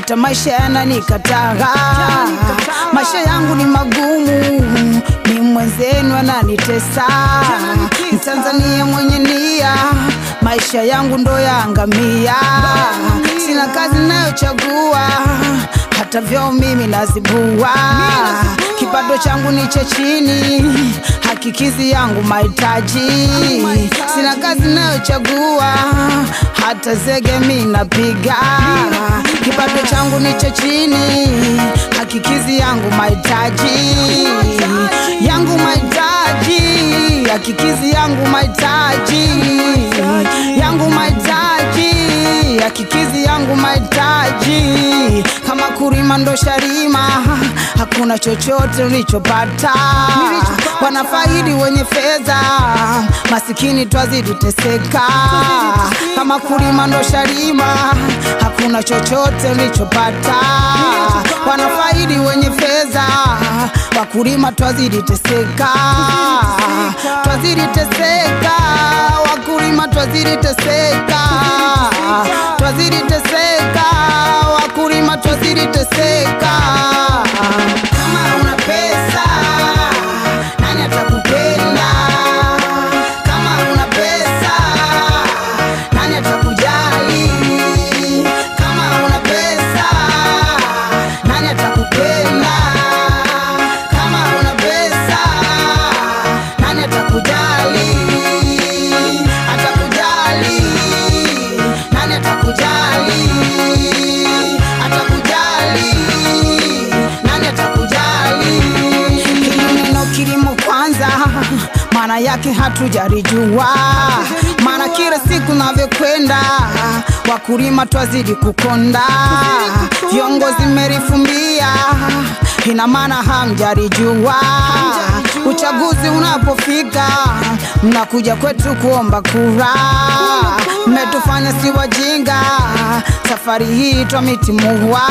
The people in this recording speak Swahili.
hata maisha yananikataa. Maisha yangu ni magumu, ni mwenzenu ananitesa. Mtanzania mwenye nia, maisha yangu ndo yaangamia. Sina kazi nayochagua, hata vyao mimi nazibua. Kipato changu ni cha chini, hakikizi yangu mahitaji. Sina kazi nayochagua, hata zege mimi napiga. Kipato changu ni cha chini, hakikizi yangu mahitaji. Yangu mahitaji, hakikizi yangu mahitaji. Yangu mahitaji, hakikizi yangu mahitaji. Kama kurima ndo sharima, hakuna chochote ulichopata. Wanafaidi wenye fedha, masikini twazidi teseka. Kama kurima ndo sharima, hakuna chochote ulichopata. Wanafaidi wenye fedha, wakulima twazidi teseka. Twazidi teseka, wakulima twazidi teseka. Twazidi teseka, wakulima twazidi teseka. Kama una pesa, nani atakupenda? Kama una pesa, nani atakujali? Kama una pesa, nani atakupenda? Kama una pesa, nani atakujali? Atakujali, nani atakujali? Atakujali, nani atakujali? Kilimo kilimo kwanza, maana yake hatujarijua. Maana kila siku navyokwenda, wakulima twazidi kukonda. Viongozi merifumbia, ina maana hamjarijua. Uchaguzi unapofika, mnakuja kwetu kuomba kura. Mmetufanya si wajinga, safari hii twamitimua.